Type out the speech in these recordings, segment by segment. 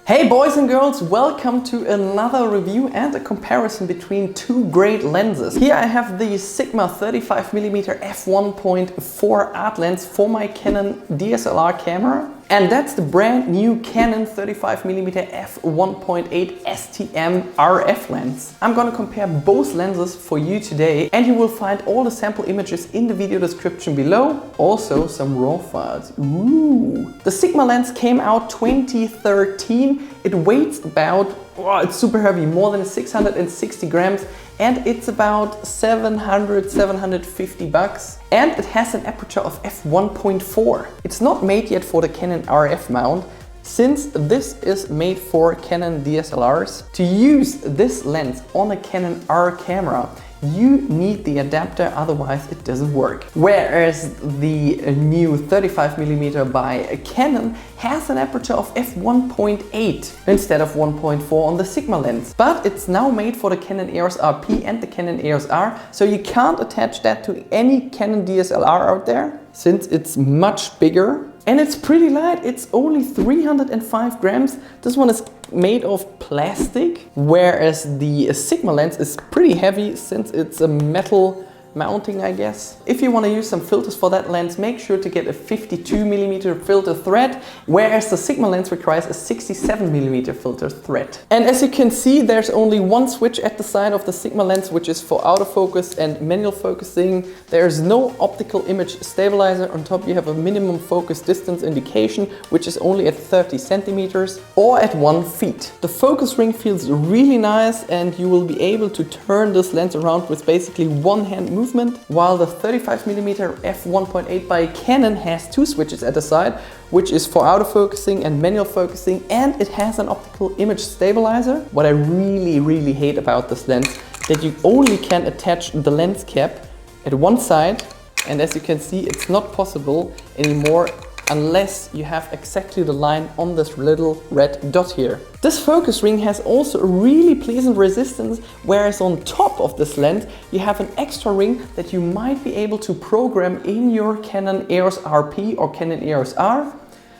Hey boys and girls, welcome to another review and a comparison between two great lenses. Here I have the Sigma 35mm f1.4 art lens for my Canon DSLR camera. And that's the brand new Canon 35mm f1.8 STM RF lens. I'm gonna compare both lenses for you today, and you will find all the sample images in the video description below. Also some RAW files. Ooh. The Sigma lens came out 2013. It weighs about, it's super heavy, more than 660 grams. And it's about 750 bucks. And it has an aperture of f1.4. It's not made yet for the Canon RF mount, since this is made for Canon DSLRs. To use this lens on a Canon R camera, you need the adapter, otherwise it doesn't work. Whereas the new 35mm by Canon has an aperture of f1.8 instead of 1.4 on the Sigma lens. But it's now made for the Canon EOS RP and the Canon EOS R, so you can't attach that to any Canon DSLR out there, since it's much bigger. And it's pretty light, it's only 305 grams. This one is made of plastic, whereas the Sigma lens is pretty heavy since it's a metal mounting, I guess. If you want to use some filters for that lens, make sure to get a 52mm filter thread, whereas the Sigma lens requires a 67mm filter thread. And as you can see, there's only one switch at the side of the Sigma lens, which is for autofocus and manual focusing. There's no optical image stabilizer. On top you have a minimum focus distance indication, which is only at 30 centimeters or at 1 feet. The focus ring feels really nice, and you will be able to turn this lens around with basically one hand movement, while the 35mm f1.8 by Canon has two switches at the side, which is for autofocusing and manual focusing, and it has an optical image stabilizer. What I really hate about this lens, that you only can attach the lens cap at one side, and as you can see, it's not possible anymore unless you have exactly the line on this little red dot here. This focus ring has also a really pleasant resistance, whereas on top of this lens you have an extra ring that you might be able to program in your Canon EOS RP or Canon EOS R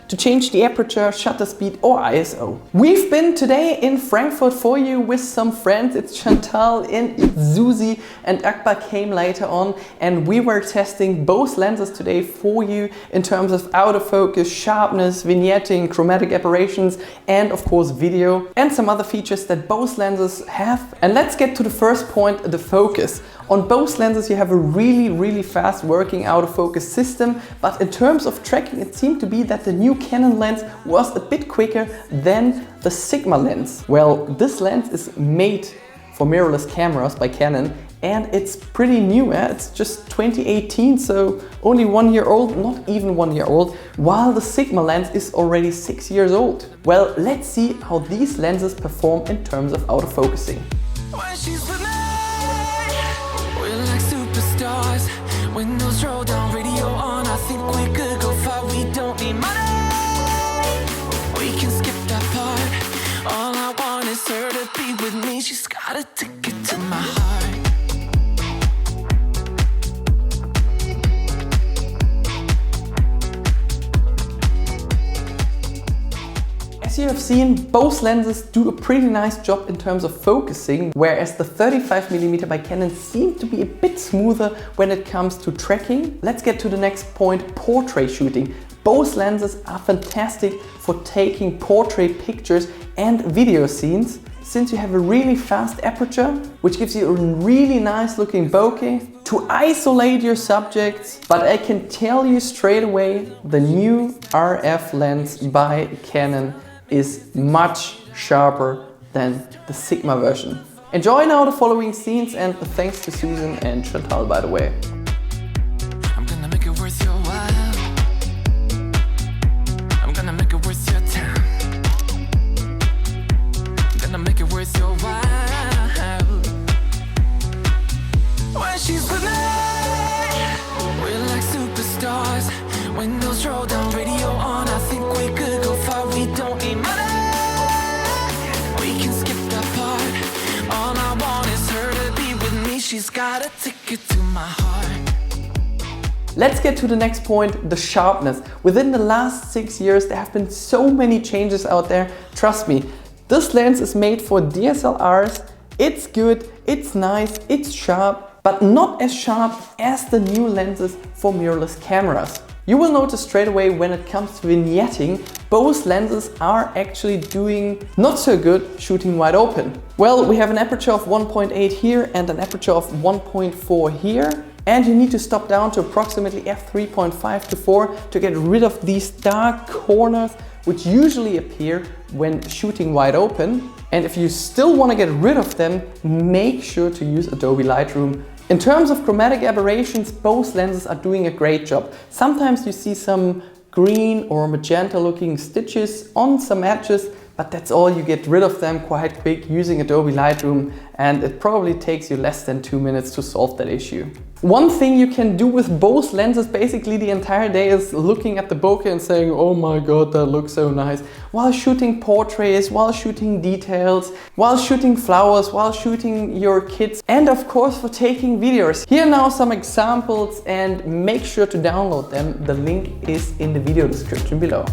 to change the aperture, shutter speed or ISO. We've been today in Frankfurt for you with some friends. It's Chantal and it's Susie, and Akbar came later on, and we were testing both lenses today for you in terms of autofocus, sharpness, vignetting, chromatic aberrations, and of course video, and some other features that both lenses have. And let's get to the first point, the focus. On both lenses you have a really fast working autofocus system, but in terms of tracking it seemed to be that the new Canon lens was a bit quicker than the Sigma lens. Well, this lens is made for mirrorless cameras by Canon, and it's pretty new. It's just 2018, so only 1 year old, not even 1 year old, while the Sigma lens is already 6 years old. Well, let's see how these lenses perform in terms of autofocusing. Windows roll down, radio on. I think we could go far. We don't need money. We can skip that part. All I want is her to be with me. She's got a ticket to my heart. As you have seen, both lenses do a pretty nice job in terms of focusing, whereas the 35mm by Canon seemed to be a bit smoother when it comes to tracking. Let's get to the next point, portrait shooting. Both lenses are fantastic for taking portrait pictures and video scenes, since you have a really fast aperture, which gives you a really nice looking bokeh to isolate your subjects. But I can tell you straight away, the new RF lens by Canon is much sharper than the Sigma version. Enjoy now the following scenes, and thanks to Susan and Chantal, by the way. I'm gonna make it worth your while. I'm gonna make it worth your time. I'm gonna make it worth your while. When she's with me, we're like superstars. Windows roll down, radio on. I think we could go far. We don't need money. We can skip that part. All I want is her to be with me. She's got a ticket to my heart. Let's get to the next point, the sharpness. Within the last 6 years, there have been so many changes out there. Trust me, this lens is made for DSLRs. It's good, it's nice, it's sharp, but not as sharp as the new lenses for mirrorless cameras. You will notice straight away when it comes to vignetting, both lenses are actually doing not so good shooting wide open. Well, we have an aperture of 1.8 here and an aperture of 1.4 here. And you need to stop down to approximately f3.5 to 4 to get rid of these dark corners which usually appear when shooting wide open. And if you still want to get rid of them, make sure to use Adobe Lightroom. In terms of chromatic aberrations, both lenses are doing a great job. Sometimes you see some green or magenta looking stitches on some edges, but that's all. You get rid of them quite quick using Adobe Lightroom, and it probably takes you less than 2 minutes to solve that issue. One thing you can do with both lenses basically the entire day is looking at the bokeh and saying, oh my god, that looks so nice, while shooting portraits, while shooting details, while shooting flowers, while shooting your kids, and of course for taking videos. Here are now some examples, and make sure to download them. The link is in the video description below.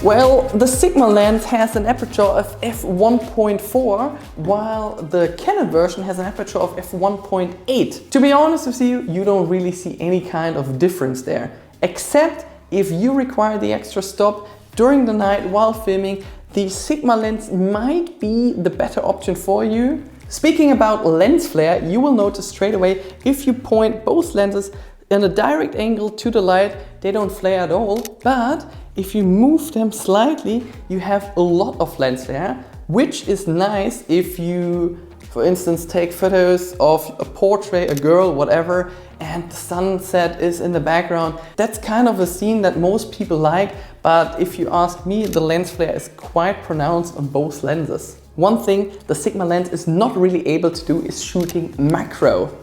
Well, the Sigma lens has an aperture of f1.4, while the Canon version has an aperture of f1.8. To be honest with you, you don't really see any kind of difference there, except if you require the extra stop during the night while filming, the Sigma lens might be the better option for you. Speaking about lens flare, you will notice straight away if you point both lenses in a direct angle to the light, they don't flare at all. But if you move them slightly, you have a lot of lens flare, which is nice if you, for instance, take photos of a portrait, a girl, whatever, and the sunset is in the background. That's kind of a scene that most people like, but if you ask me, the lens flare is quite pronounced on both lenses. One thing the Sigma lens is not really able to do is shooting macro.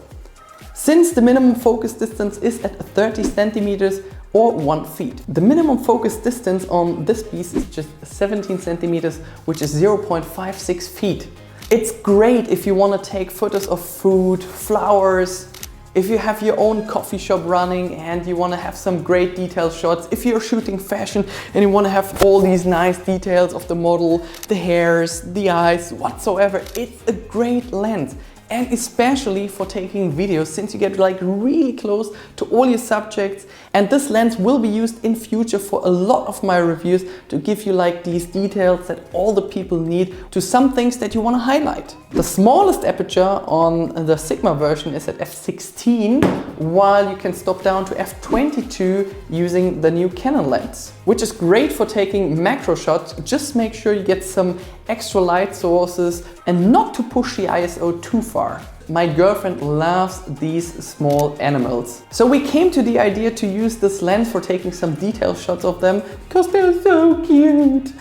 Since the minimum focus distance is at 30 centimeters or 1 feet. The minimum focus distance on this piece is just 17 centimeters, which is 0.56 feet. It's great if you want to take photos of food, flowers, if you have your own coffee shop running and you want to have some great detail shots, if you're shooting fashion and you want to have all these nice details of the model, the hairs, the eyes, whatsoever, it's a great lens. And especially for taking videos, since you get like really close to all your subjects. And this lens will be used in future for a lot of my reviews to give you like these details that all the people need to some things that you want to highlight. The smallest aperture on the Sigma version is at f16, while you can stop down to f22 using the new Canon lens, which is great for taking macro shots. Just make sure you get some extra light sources and not to push the ISO too far. My girlfriend loves these small animals. So we came to the idea to use this lens for taking some detail shots of them because they're so cute.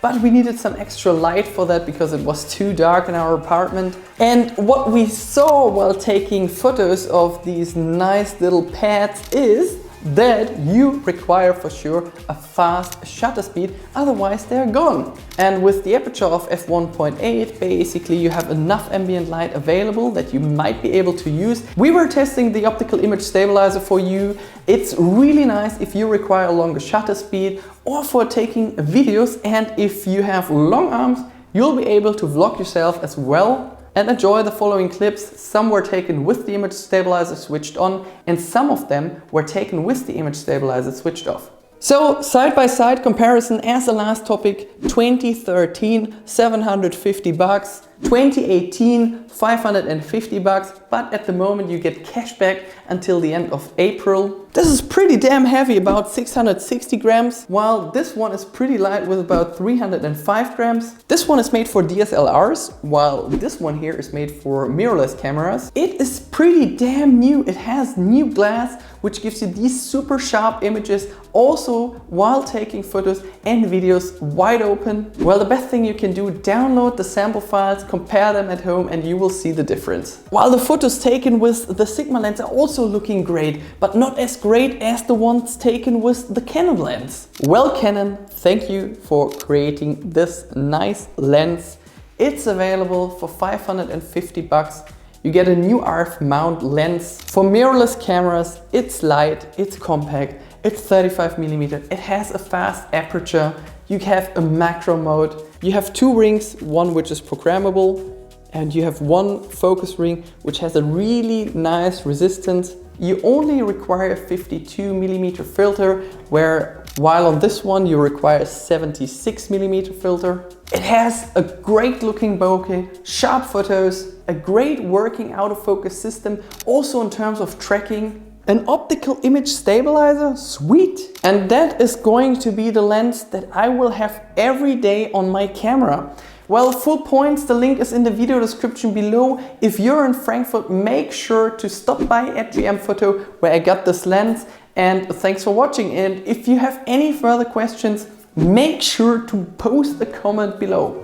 But we needed some extra light for that because it was too dark in our apartment. And what we saw while taking photos of these nice little pets is that you require for sure a fast shutter speed, otherwise they're gone. And with the aperture of f1.8, basically you have enough ambient light available that you might be able to use. We were testing the optical image stabilizer for you. It's really nice if you require a longer shutter speed or for taking videos, and if you have long arms, you'll be able to vlog yourself as well. And enjoy the following clips. Some were taken with the image stabilizer switched on, and some of them were taken with the image stabilizer switched off. So side-by-side comparison as the last topic, 2013 750 bucks, 2018 550 bucks, but at the moment you get cash back until the end of April. This is pretty damn heavy, about 660 grams, while this one is pretty light with about 305 grams. This one is made for DSLRs, while this one here is made for mirrorless cameras. It is pretty damn new. It has new glass which gives you these super sharp images also while taking photos and videos wide open. Well, the best thing you can do, download the sample files, compare them at home, and you will see the difference. While the photos taken with the Sigma lens are also looking great, but not as great as the ones taken with the Canon lens. Well, Canon, thank you for creating this nice lens. It's available for 550 bucks. You get a new RF mount lens. For mirrorless cameras, it's light, it's compact, it's 35mm, it has a fast aperture, you have a macro mode, you have two rings, one which is programmable, and you have one focus ring which has a really nice resistance. You only require a 52mm filter, while on this one you require a 76mm filter. It has a great looking bokeh, sharp photos, a great working autofocus system, also in terms of tracking, an optical image stabilizer, sweet. And that is going to be the lens that I will have every day on my camera. Well, full points, the link is in the video description below. If you're in Frankfurt, make sure to stop by at GM-Foto where I got this lens. And thanks for watching. And if you have any further questions, make sure to post a comment below.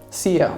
See ya.